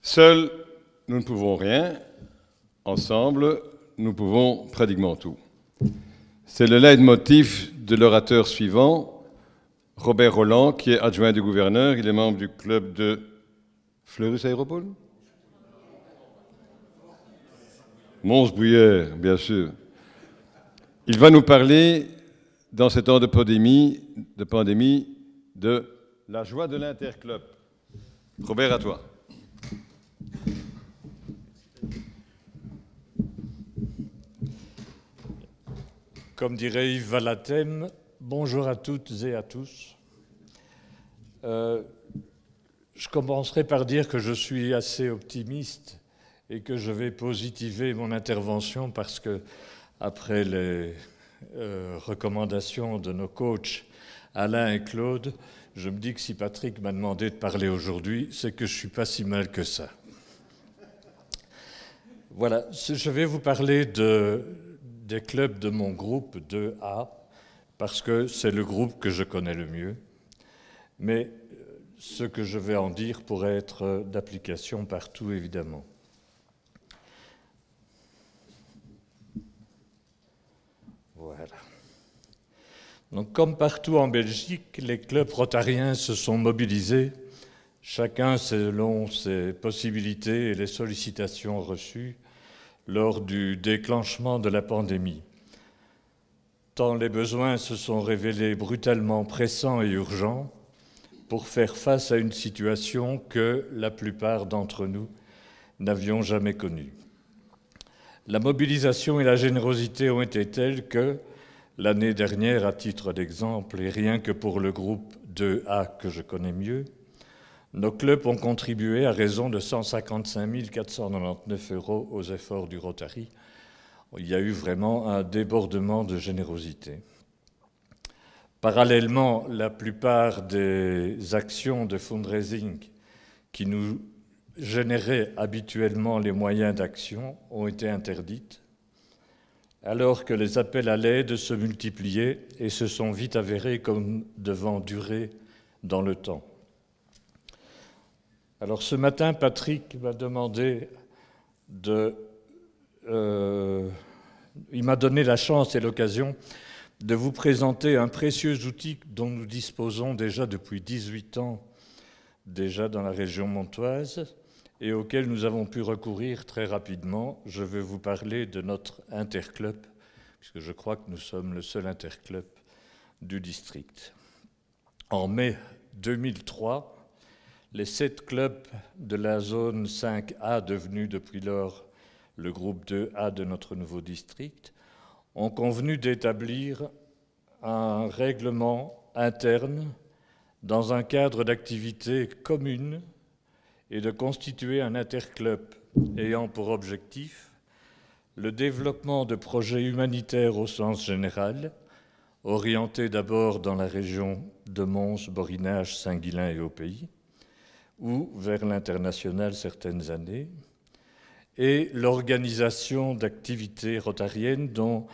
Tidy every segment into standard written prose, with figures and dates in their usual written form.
Seuls, nous ne pouvons rien. Ensemble, nous pouvons pratiquement tout. C'est le leitmotiv de l'orateur suivant, Robert Roland, qui est adjoint du gouverneur. Il est membre du club de Fleurus Aéropole. Mons-Bruyère, bien sûr. Il va nous parler, dans ces temps de pandémie, de la joie de l'interclub. Robert, à toi. Comme dirait Yves Valathème, bonjour à toutes et à tous. Je commencerai par dire que je suis assez optimiste et que je vais positiver mon intervention parce que, après les recommandations de nos coachs Alain et Claude, je me dis que si Patrick m'a demandé de parler aujourd'hui, c'est que je ne suis pas si mal que ça. Voilà, je vais vous parler des clubs de mon groupe 2A, parce que c'est le groupe que je connais le mieux. Mais ce que je vais en dire pourrait être d'application partout, évidemment. Voilà. Donc, comme partout en Belgique, les clubs rotariens se sont mobilisés, chacun selon ses possibilités et les sollicitations reçues, lors du déclenchement de la pandémie. Tant les besoins se sont révélés brutalement pressants et urgents pour faire face à une situation que la plupart d'entre nous n'avions jamais connue. La mobilisation et la générosité ont été telles que, l'année dernière, à titre d'exemple, et rien que pour le groupe 2A que je connais mieux, nos clubs ont contribué à raison de 155 499 € aux efforts du Rotary. Il y a eu vraiment un débordement de générosité. Parallèlement, la plupart des actions de fundraising qui nous généraient habituellement les moyens d'action ont été interdites, alors que les appels à l'aide se multipliaient et se sont vite avérés comme devant durer dans le temps. Alors ce matin, Patrick m'a demandé il m'a donné la chance et l'occasion de vous présenter un précieux outil dont nous disposons déjà depuis 18 ans, déjà dans la région montoise, et auquel nous avons pu recourir très rapidement. Je vais vous parler de notre interclub, puisque je crois que nous sommes le seul interclub du district. En mai 2003, les 7 clubs de la zone 5A, devenue depuis lors le groupe 2A de notre nouveau district, ont convenu d'établir un règlement interne dans un cadre d'activité commune et de constituer un interclub ayant pour objectif le développement de projets humanitaires au sens général, orientés d'abord dans la région de Mons, Borinage, Saint-Guilain et au pays, ou vers l'international certaines années, et l'organisation d'activités rotariennes dont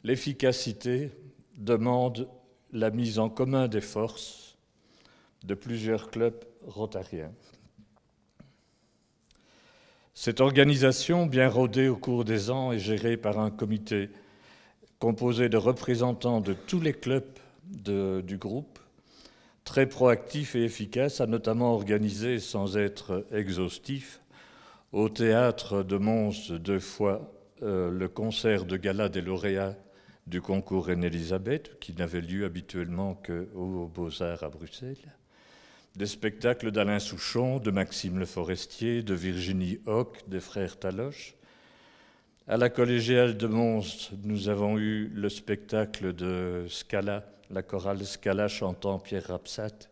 l'efficacité demande la mise en commun des forces de plusieurs clubs rotariens. Cette organisation, bien rodée au cours des ans, est gérée par un comité composé de représentants de tous les clubs du groupe, très proactif et efficace, a notamment organisé, sans être exhaustif, au théâtre de Mons 2 fois le concert de gala des lauréats du concours Reine-Élisabeth, qui n'avait lieu habituellement qu'aux Beaux-Arts à Bruxelles, des spectacles d'Alain Souchon, de Maxime Le Forestier, de Virginie Hoc, des frères Taloche. À la collégiale de Mons, nous avons eu le spectacle de Scala, la chorale Scala chantant Pierre Rapsat,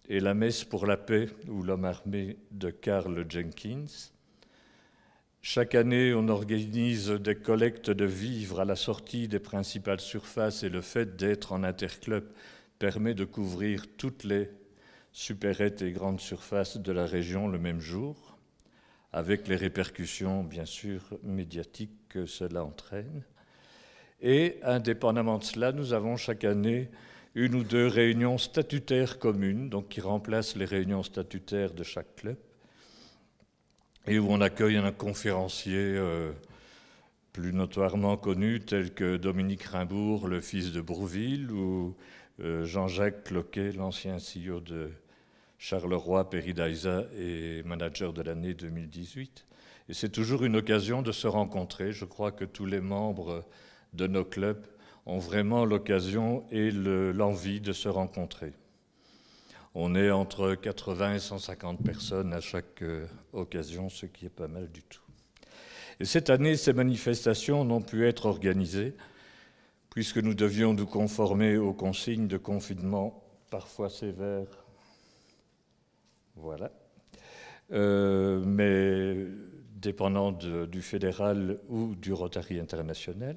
et la messe pour la paix ou l'homme armé de Karl Jenkins. Chaque année, on organise des collectes de vivres à la sortie des principales surfaces et le fait d'être en interclub permet de couvrir toutes les supérettes et grandes surfaces de la région le même jour, avec les répercussions, bien sûr, médiatiques que cela entraîne. Et, indépendamment de cela, nous avons chaque année 1 ou 2 réunions statutaires communes, donc qui remplacent les réunions statutaires de chaque club, et où on accueille un conférencier plus notoirement connu, tel que Dominique Rimbourg, le fils de Bourville, ou Jean-Jacques Cloquet, l'ancien CEO de Charleroi, Peridaisa et manager de l'année 2018. Et c'est toujours une occasion de se rencontrer. Je crois que tous les membres de nos clubs ont vraiment l'occasion et l'envie de se rencontrer. On est entre 80 et 150 personnes à chaque occasion, ce qui est pas mal du tout. Et cette année, ces manifestations n'ont pu être organisées puisque nous devions nous conformer aux consignes de confinement parfois sévères. Voilà. Mais dépendant du fédéral ou du Rotary international,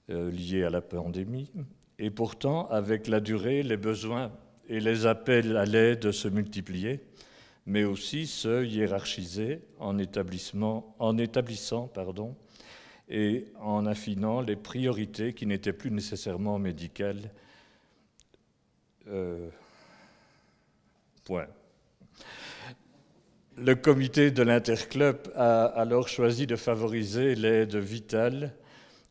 liés à la pandémie. Et pourtant, avec la durée, les besoins et les appels à l'aide se multipliaient, mais aussi se hiérarchisaient en établissant et en affinant les priorités qui n'étaient plus nécessairement médicales. Point. Le comité de l'Interclub a alors choisi de favoriser l'aide vitale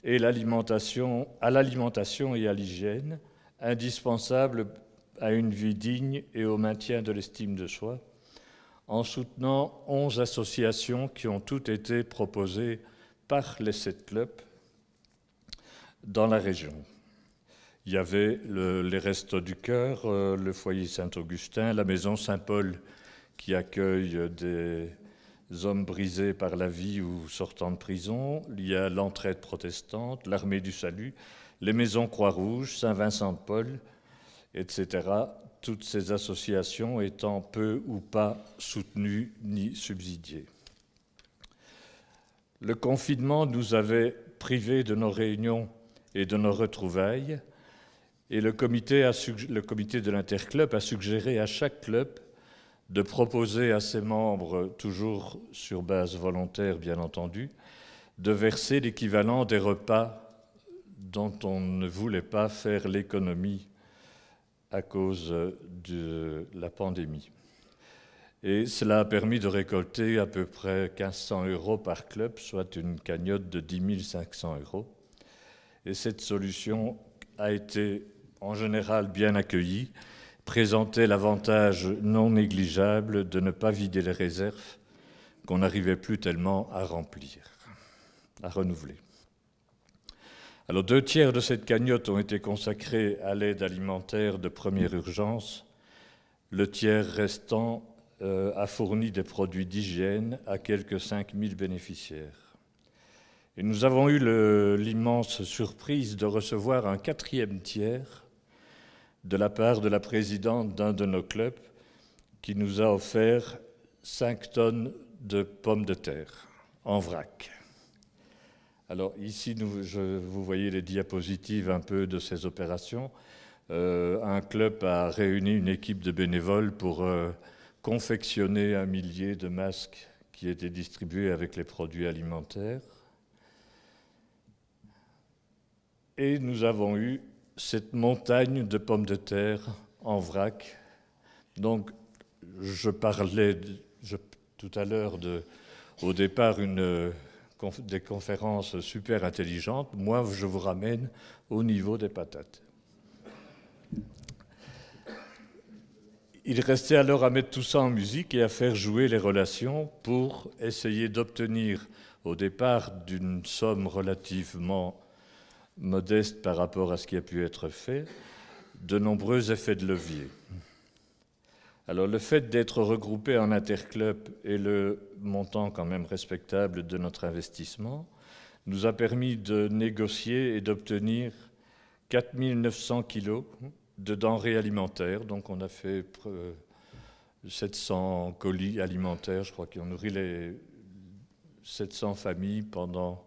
et à l'alimentation et à l'hygiène, indispensable à une vie digne et au maintien de l'estime de soi, en soutenant 11 associations qui ont toutes été proposées par les 7 clubs dans la région. Il y avait les Restos du Cœur, le Foyer Saint-Augustin, la Maison Saint-Paul qui accueille des hommes brisés par la vie ou sortant de prison. Il y a l'Entraide protestante, l'Armée du Salut, les Maisons Croix-Rouge, Saint-Vincent-de-Paul, etc. Toutes ces associations étant peu ou pas soutenues ni subsidiées. Le confinement nous avait privés de nos réunions et de nos retrouvailles, et le comité de l'Interclub a suggéré à chaque club de proposer à ses membres, toujours sur base volontaire bien entendu, de verser l'équivalent des repas dont on ne voulait pas faire l'économie à cause de la pandémie. Et cela a permis de récolter à peu près 1 500 € par club, soit une cagnotte de 10 500 €. Et cette solution a été en général bien accueillie, présentait l'avantage non négligeable de ne pas vider les réserves qu'on n'arrivait plus tellement à remplir, à renouveler. Alors 2/3 de cette cagnotte ont été consacrés à l'aide alimentaire de première urgence. Le tiers restant a fourni des produits d'hygiène à quelques 5 000 bénéficiaires. Et nous avons eu l'immense surprise de recevoir un 4e tiers de la part de la présidente d'un de nos clubs qui nous a offert 5 tonnes de pommes de terre en vrac. Alors ici, vous voyez les diapositives un peu de ces opérations. Un club a réuni une équipe de bénévoles pour confectionner 1 millier de masques qui étaient distribués avec les produits alimentaires. Et nous avons eu cette montagne de pommes de terre en vrac. Donc, je parlais tout à l'heure au départ des conférences super intelligentes. Moi, je vous ramène au niveau des patates. Il restait alors à mettre tout ça en musique et à faire jouer les relations pour essayer d'obtenir, au départ d'une somme relativement modeste par rapport à ce qui a pu être fait, de nombreux effets de levier. Alors le fait d'être regroupé en interclub et le montant quand même respectable de notre investissement nous a permis de négocier et d'obtenir 4 900 kilos de denrées alimentaires. Donc on a fait 700 colis alimentaires, je crois qu'on nourrit les 700 familles pendant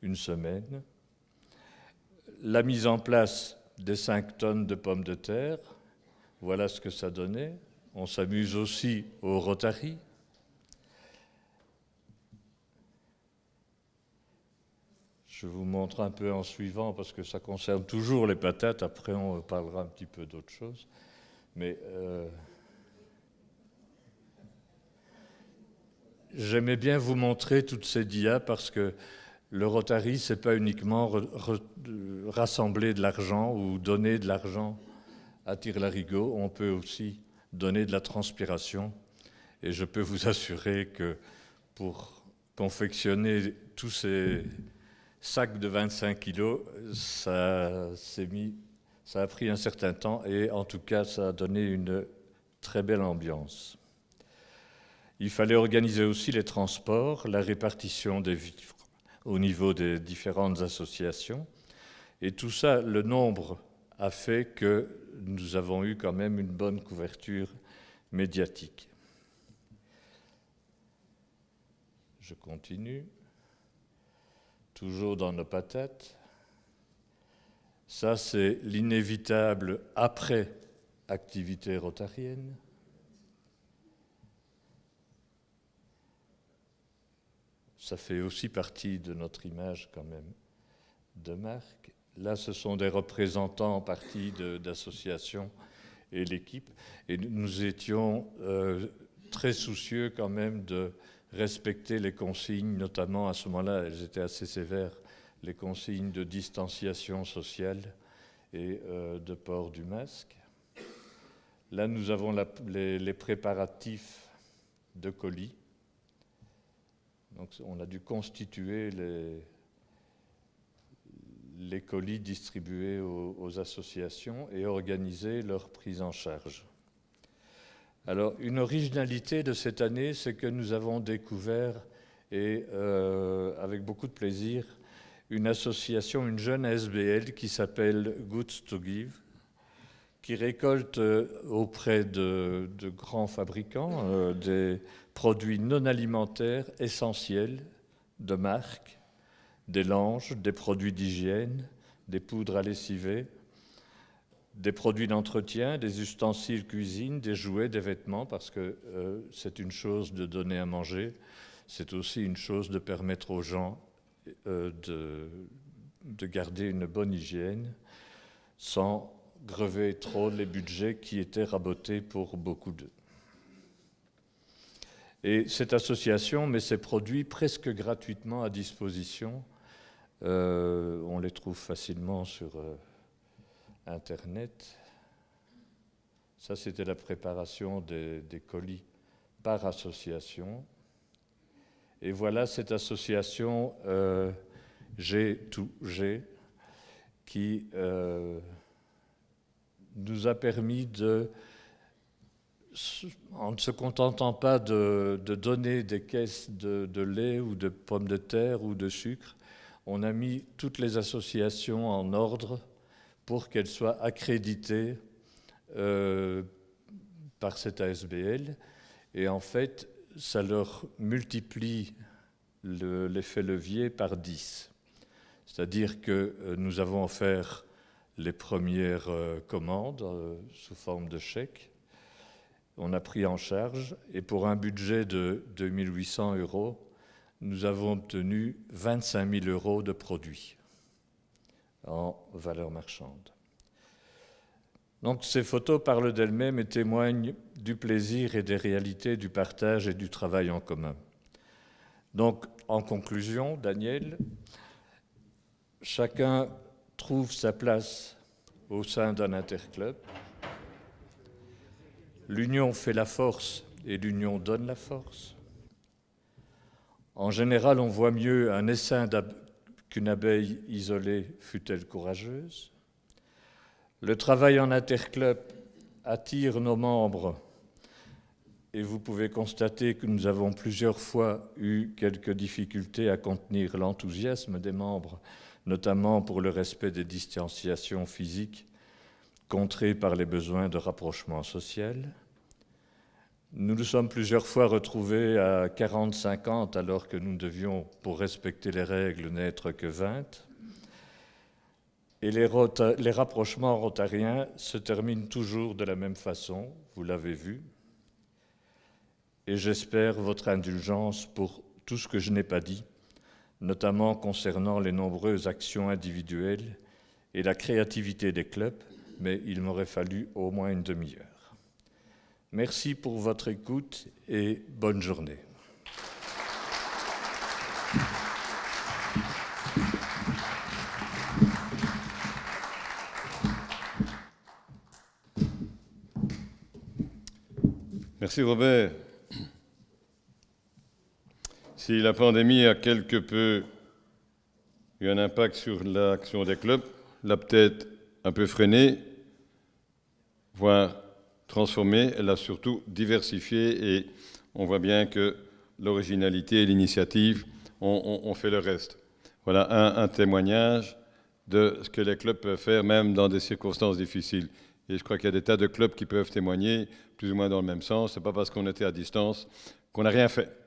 une semaine. La mise en place des 5 tonnes de pommes de terre, voilà ce que ça donnait. On s'amuse aussi au Rotary. Je vous montre un peu en suivant parce que ça concerne toujours les patates. Après, on parlera un petit peu d'autre chose. Mais j'aimais bien vous montrer toutes ces dias parce que le Rotary, ce n'est pas uniquement rassembler de l'argent ou donner de l'argent à tire-larigot, on peut aussi donner de la transpiration. Et je peux vous assurer que pour confectionner tous ces sacs de 25 kilos, ça a pris un certain temps et en tout cas, ça a donné une très belle ambiance. Il fallait organiser aussi les transports, la répartition des vivres au niveau des différentes associations. Et tout ça, le nombre a fait que nous avons eu quand même une bonne couverture médiatique. Je continue. Toujours dans nos patates. Ça, c'est l'inévitable après-activité rotarienne. Ça fait aussi partie de notre image quand même de marque. Là, ce sont des représentants en partie d'associations et l'équipe. Et nous étions très soucieux quand même de respecter les consignes, notamment à ce moment-là, elles étaient assez sévères, les consignes de distanciation sociale et de port du masque. Là, nous avons les préparatifs de colis. Donc, on a dû constituer les colis distribués aux associations et organiser leur prise en charge. Alors, une originalité de cette année, c'est que nous avons découvert, et avec beaucoup de plaisir, une association, une jeune ASBL qui s'appelle Goods to Give, qui récolte auprès de grands fabricants des produits non alimentaires essentiels de marque, des langes, des produits d'hygiène, des poudres à lessiver, des produits d'entretien, des ustensiles cuisine, des jouets, des vêtements, parce que c'est une chose de donner à manger, c'est aussi une chose de permettre aux gens de garder une bonne hygiène sans grever trop les budgets qui étaient rabotés pour beaucoup d'eux. Et cette association met ses produits presque gratuitement à disposition. On les trouve facilement sur Internet. Ça, c'était la préparation des colis par association. Et voilà cette association G2G qui nous a permis en ne se contentant pas de donner des caisses de lait ou de pommes de terre ou de sucre, on a mis toutes les associations en ordre pour qu'elles soient accréditées par cette ASBL. Et en fait, ça leur multiplie l'effet levier par 10. C'est-à-dire que nous avons offert les premières commandes sous forme de chèques. On a pris en charge et pour un budget de 2800 €, nous avons obtenu 25 000 € de produits en valeur marchande. Donc ces photos parlent d'elles-mêmes et témoignent du plaisir et des réalités du partage et du travail en commun. Donc en conclusion, Daniel, chacun trouve sa place au sein d'un interclub. L'union fait la force et l'union donne la force. En général, on voit mieux un essaim qu'une abeille isolée, fût-elle courageuse. Le travail en interclub attire nos membres et vous pouvez constater que nous avons plusieurs fois eu quelques difficultés à contenir l'enthousiasme des membres, notamment pour le respect des distanciations physiques, contrées par les besoins de rapprochement social. Nous nous sommes plusieurs fois retrouvés à 40-50 alors que nous devions, pour respecter les règles, n'être que 20. Et les rapprochements rotariens se terminent toujours de la même façon, vous l'avez vu. Et j'espère votre indulgence pour tout ce que je n'ai pas dit, notamment concernant les nombreuses actions individuelles et la créativité des clubs, mais il m'aurait fallu au moins une demi-heure. Merci pour votre écoute et bonne journée. Merci Robert. Si la pandémie a quelque peu eu un impact sur l'action des clubs, l'a peut-être un peu freinée, voire transformée, elle a surtout diversifié et on voit bien que l'originalité et l'initiative ont fait le reste. Voilà un témoignage de ce que les clubs peuvent faire, même dans des circonstances difficiles. Et je crois qu'il y a des tas de clubs qui peuvent témoigner plus ou moins dans le même sens. Ce n'est pas parce qu'on était à distance qu'on n'a rien fait.